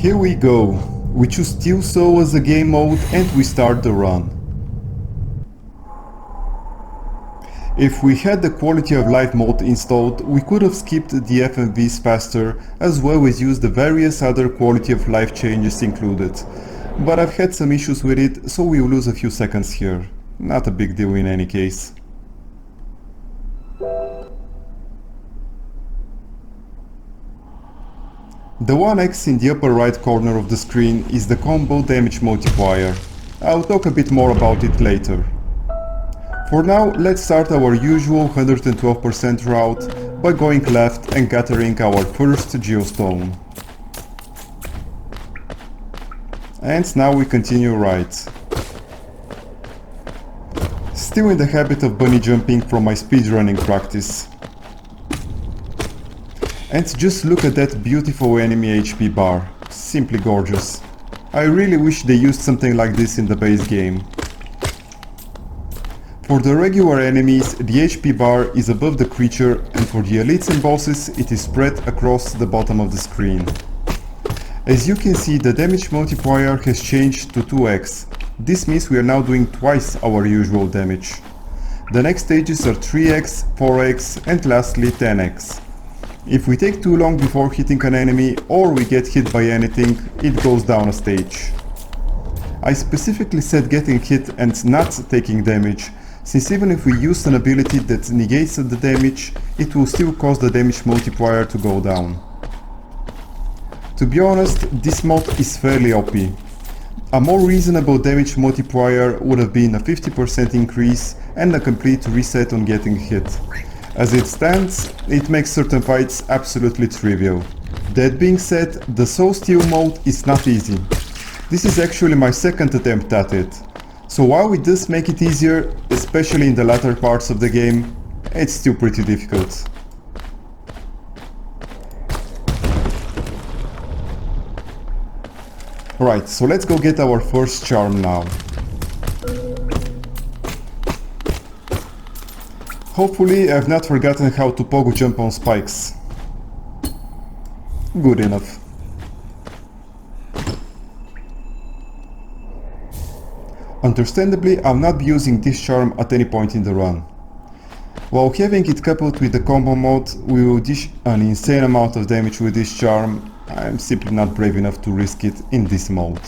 Here we go. We choose Steel Saw as the game mode and we start the run. If we had the quality of life mode installed, we could have skipped the FMVs faster, as well as used the various other quality of life changes included. But I've had some issues with it, so we will lose a few seconds here. Not a big deal in any case. The 1x in the upper right corner of the screen is the combo damage multiplier. I'll talk a bit more about it later. For now, let's start our usual 112% route by going left and gathering our first geostone. And now we continue right. Still in the habit of bunny jumping from my speedrunning practice. And just look at that beautiful enemy HP bar. Simply gorgeous. I really wish they used something like this in the base game. For the regular enemies, the HP bar is above the creature, and for the elites and bosses it is spread across the bottom of the screen. As you can see, the damage multiplier has changed to 2x. This means we are now doing twice our usual damage. The next stages are 3x, 4x and lastly 10x. If we take too long before hitting an enemy or we get hit by anything, it goes down a stage. I specifically said getting hit and not taking damage, since even if we use an ability that negates the damage, it will still cause the damage multiplier to go down. To be honest, this mod is fairly OP. A more reasonable damage multiplier would have been a 50% increase and a complete reset on getting hit. As it stands, it makes certain fights absolutely trivial. That being said, the Soul Steel mode is not easy. This is actually my second attempt at it. So while it does make it easier, especially in the latter parts of the game, it's still pretty difficult. Right, so let's go get our first charm now. Hopefully I've not forgotten how to pogo jump on spikes. Good enough. Understandably, I'll not be using this charm at any point in the run. While having it coupled with the combo mode, we will dish an insane amount of damage with this charm. I'm simply not brave enough to risk it in this mode.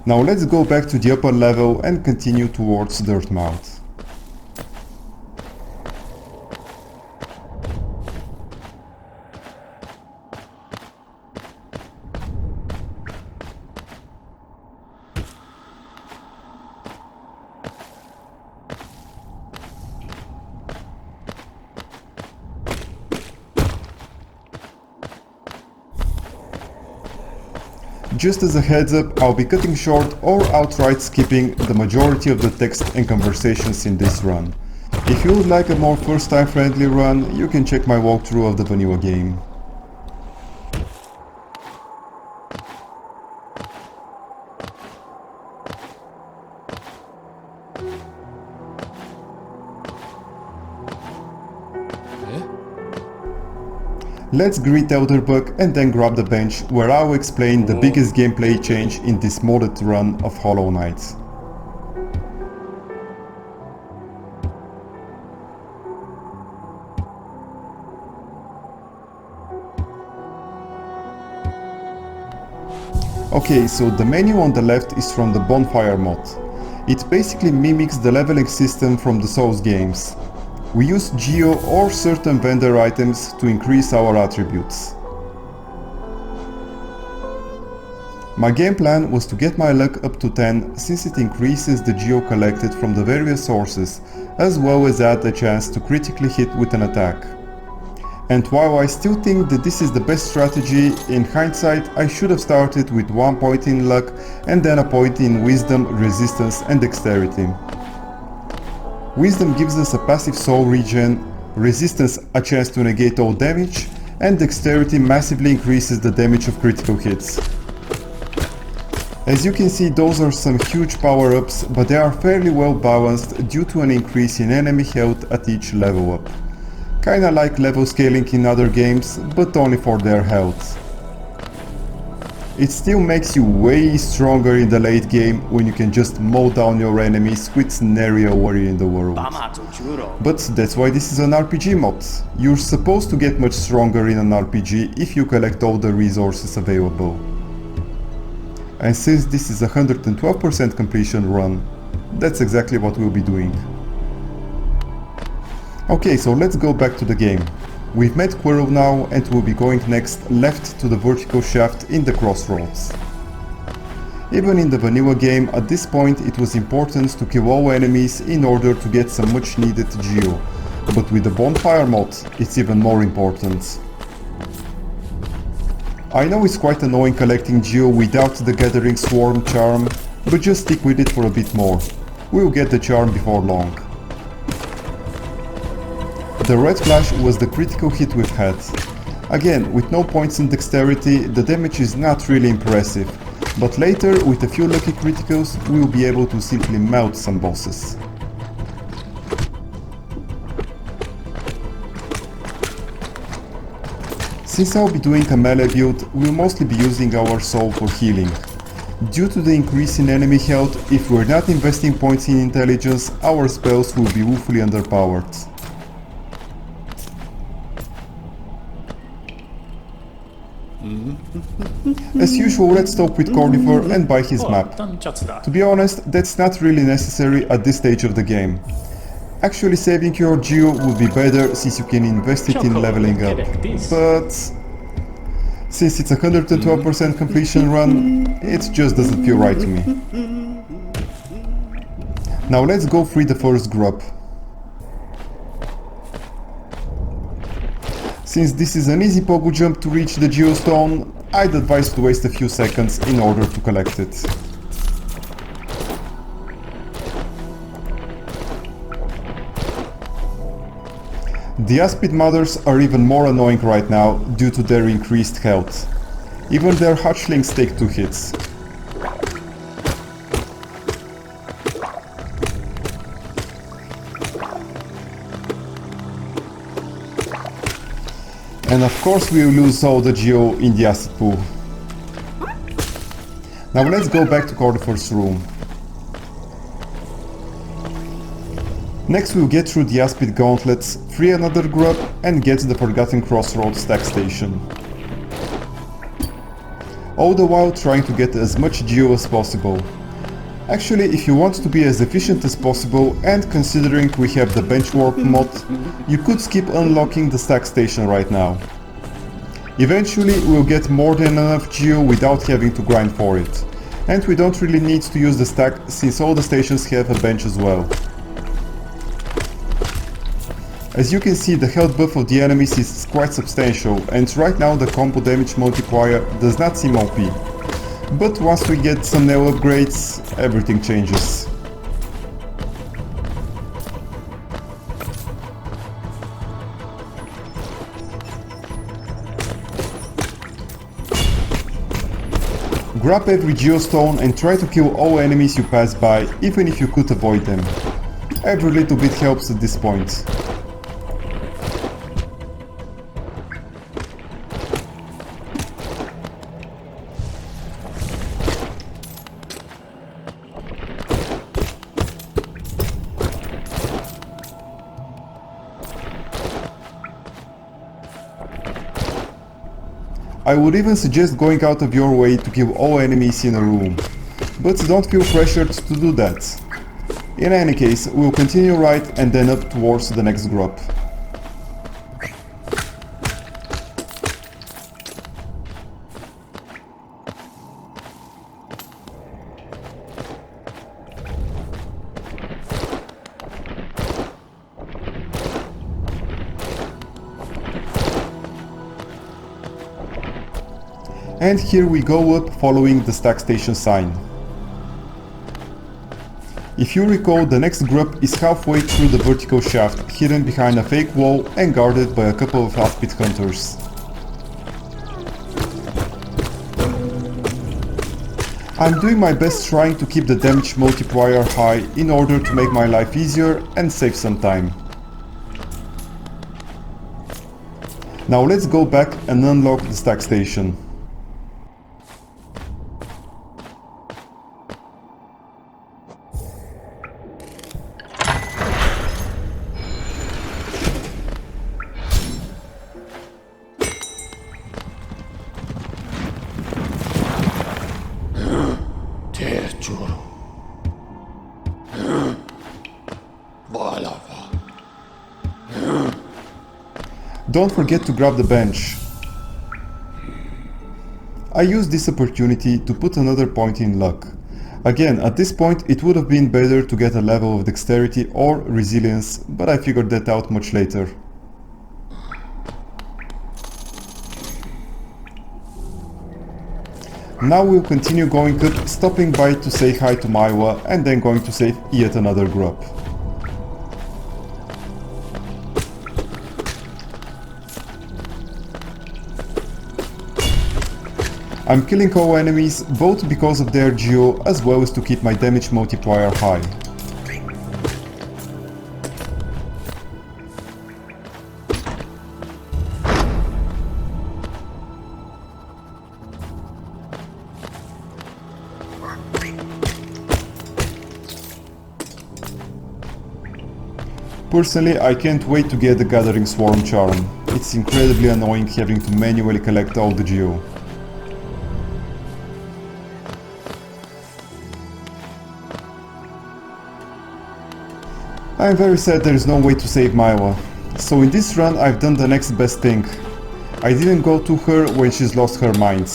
Now let's go back to the upper level and continue towards Dirtmouth. Just as a heads up, I'll be cutting short or outright skipping the majority of the text and conversations in this run. If you would like a more first time friendly run, you can check my walkthrough of the vanilla game. Let's greet Elderbug and then grab the bench, where I'll explain the biggest gameplay change in this modded run of Hollow Knight. Okay, so the menu on the left is from the Bonfire mod. It basically mimics the leveling system from the Souls games. We use geo or certain vendor items to increase our attributes. My game plan was to get my luck up to 10, since it increases the geo collected from the various sources, as well as add a chance to critically hit with an attack. And while I still think that this is the best strategy, in hindsight I should have started with 1 point in luck and then a point in wisdom, resistance and dexterity. Wisdom gives us a passive soul regen, resistance a chance to negate all damage, and dexterity massively increases the damage of critical hits. As you can see, those are some huge power-ups, but they are fairly well balanced due to an increase in enemy health at each level up. Kinda like level scaling in other games, but only for their health. It still makes you way stronger in the late game when you can just mow down your enemies with scenario warrior in the world. But that's why this is an RPG mod. You're supposed to get much stronger in an RPG if you collect all the resources available. And since this is a 112% completion run, that's exactly what we'll be doing. Okay, so let's go back to the game. We've met Quirrell now and we'll be going next left to the vertical shaft in the crossroads. Even in the vanilla game, at this point it was important to kill all enemies in order to get some much needed geo, but with the bonfire mod it's even more important. I know it's quite annoying collecting geo without the gathering swarm charm, but just stick with it for a bit more. We'll get the charm before long. The red flash was the critical hit we've had. Again, with no points in dexterity, the damage is not really impressive, but later, with a few lucky criticals, we'll be able to simply melt some bosses. Since I'll be doing a melee build, we'll mostly be using our soul for healing. Due to the increase in enemy health, if we're not investing points in intelligence, our spells will be woefully underpowered. As usual, let's talk with Cornifer and buy his map. To be honest, that's not really necessary at this stage of the game. Actually, saving your geo would be better since you can invest it in leveling up. But since it's a 112% completion run, it just doesn't feel right to me. Now let's go free the first grub. Since this is an easy pogo jump to reach the geostone, I'd advise to waste a few seconds in order to collect it. The aspid mothers are even more annoying right now due to their increased health. Even their hatchlings take 2 hits. And of course we'll lose all the geo in the acid pool. Now let's go back to Cornifer's room. Next we'll get through the aspid gauntlets, free another grub and get the Forgotten Crossroads stack station. All the while trying to get as much geo as possible. Actually, if you want to be as efficient as possible, and considering we have the bench warp mod, you could skip unlocking the stack station right now. Eventually we'll get more than enough geo without having to grind for it. And we don't really need to use the stack since all the stations have a bench as well. As you can see, the health buff of the enemies is quite substantial, and right now the combo damage multiplier does not seem OP. But once we get some nail upgrades, everything changes. Grab every geostone and try to kill all enemies you pass by, even if you could avoid them. Every little bit helps at this point. I would even suggest going out of your way to kill all enemies in a room, but don't feel pressured to do that. In any case, we'll continue right and then up towards the next grub. And here we go up following the stack station sign. If you recall, the next grub is halfway through the vertical shaft, hidden behind a fake wall and guarded by a couple of half-pit hunters. I'm doing my best trying to keep the damage multiplier high in order to make my life easier and save some time. Now let's go back and unlock the stack station. geçiyorum. Hala. Don't forget to grab the bench. I used this opportunity to put another point in luck. Again, at this point it would have been better to get a level of dexterity or resilience, but I figured that out much later. Now we'll continue going up, stopping by to say hi to Maiwa and then going to save yet another grub. I'm killing all enemies both because of their geo as well as to keep my damage multiplier high. Personally, I can't wait to get the Gathering Swarm charm. It's incredibly annoying having to manually collect all the geo. I am very sad there is no way to save Maiwa. So in this run I've done the next best thing. I didn't go to her when she's lost her mind.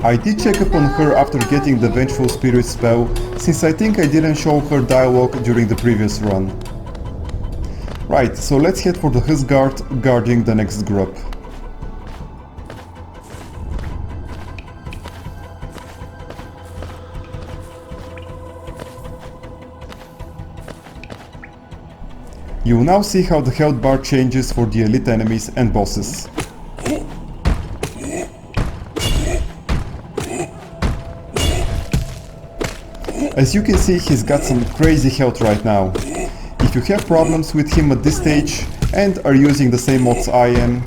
I did check up on her after getting the Vengeful Spirit spell, since I think I didn't show her dialogue during the previous run. Right, so let's head for the Husguard guarding the next grub. You will now see how the health bar changes for the elite enemies and bosses. As you can see, he's got some crazy health right now. If you have problems with him at this stage and are using the same mods I am,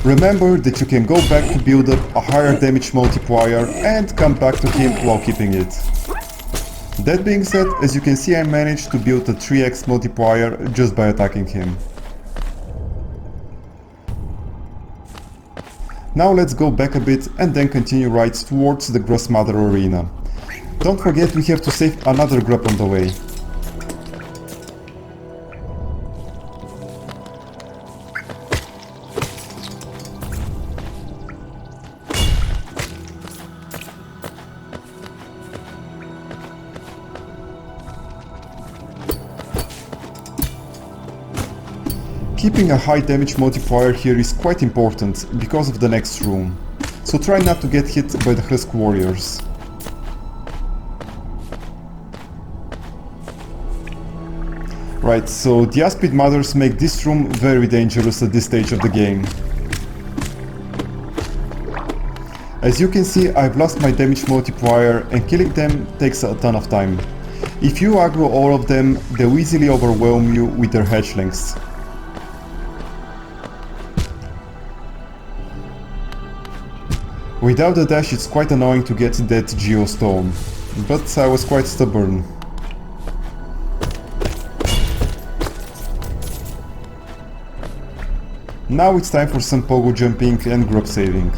remember that you can go back to build up a higher damage multiplier and come back to him while keeping it. That being said, as you can see, I managed to build a 3x multiplier just by attacking him. Now let's go back a bit and then continue right towards the Grossmother Arena. Don't forget we have to save another grub on the way. Keeping a high damage multiplier here is quite important because of the next room, so try not to get hit by the Husk warriors. Right, so the Aspid Mothers make this room very dangerous at this stage of the game. As you can see, I've lost my damage multiplier and killing them takes a ton of time. If you aggro all of them, they'll easily overwhelm you with their hatchlings. Without the dash it's quite annoying to get that Geostone, but I was quite stubborn. Now it's time for some pogo jumping and grub saving.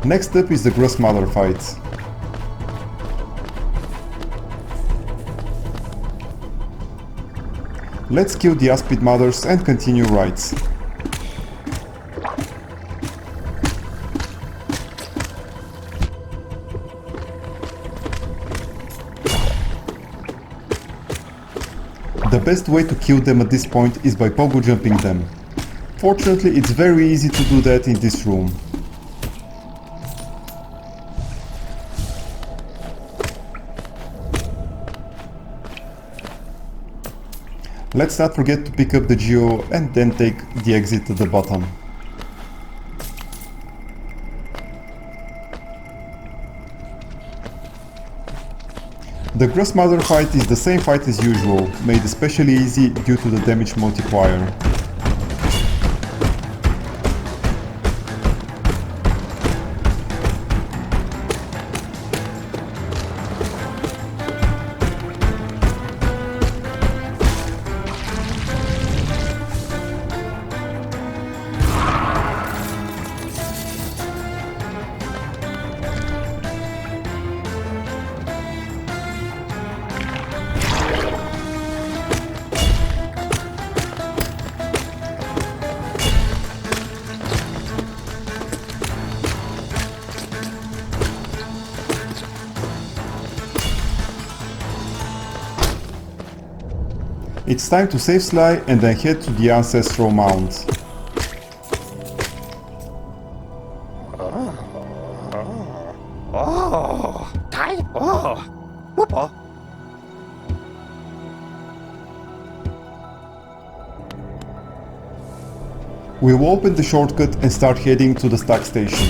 Next up is the Grossmother fight. Let's kill the Aspid Mothers and continue right. The best way to kill them at this point is by pogo jumping them. Fortunately, it's very easy to do that in this room. Let's not forget to pick up the geo and then take the exit at the bottom. The Grossmother fight is the same fight as usual, made especially easy due to the damage multiplier. It's time to save Sly and then head to the Ancestral Mount. We'll open the shortcut and start heading to the stack station.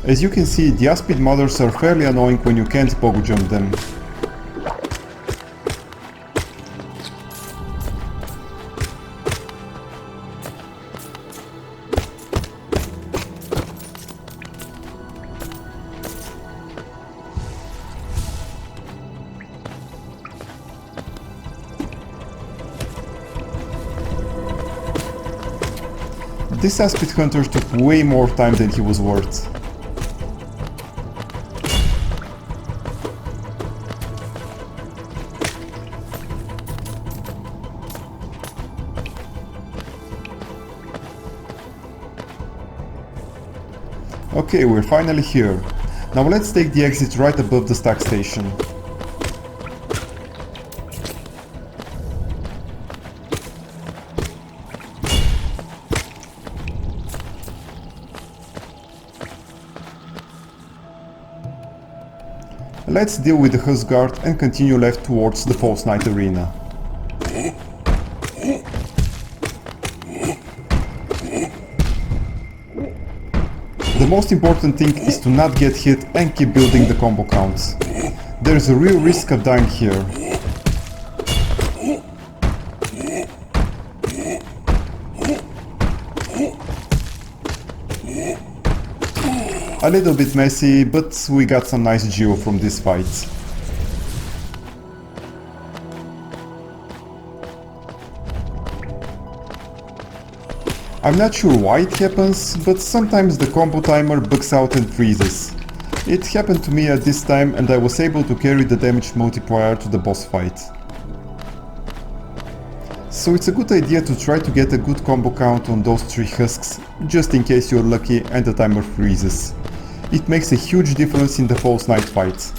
As you can see, the Aspid mothers are fairly annoying when you can't bog jump them. This Aspid hunter took way more time than he was worth. Okay, we're finally here. Now let's take the exit right above the stack station. Let's deal with the Husguard and continue left towards the False Knight Arena. The most important thing is to not get hit and keep building the combo counts. There's a real risk of dying here. A little bit messy, but we got some nice geo from this fight. I'm not sure why it happens, but sometimes the combo timer bugs out and freezes. It happened to me at this time and I was able to carry the damage multiplier to the boss fight. So it's a good idea to try to get a good combo count on those 3 husks, just in case you're lucky and the timer freezes. It makes a huge difference in the False Knight fight.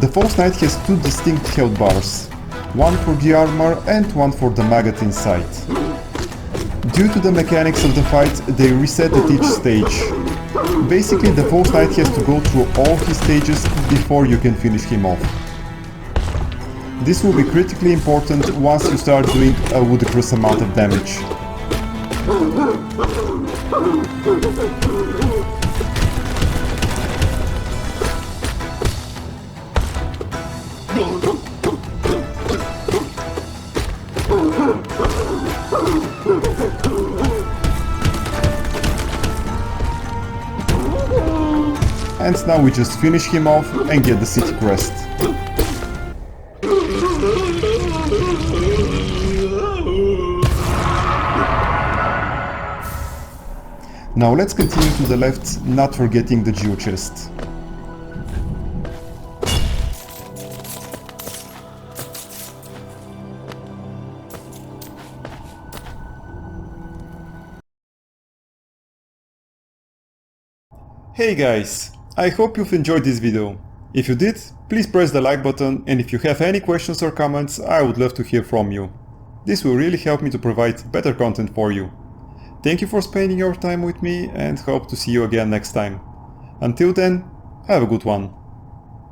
The False Knight has 2 distinct health bars, one for the armor and one for the maggot inside. Due to the mechanics of the fight, they reset at each stage. Basically, the False Knight has to go through all his stages before you can finish him off. This will be critically important once you start doing a ludicrous amount of damage. And now we just finish him off and get the city crest. Now let's continue to the left, not forgetting the geo chest. Hey guys, I hope you've enjoyed this video. If you did, please press the like button, and if you have any questions or comments, I would love to hear from you. This will really help me to provide better content for you. Thank you for spending your time with me and hope to see you again next time. Until then, have a good one.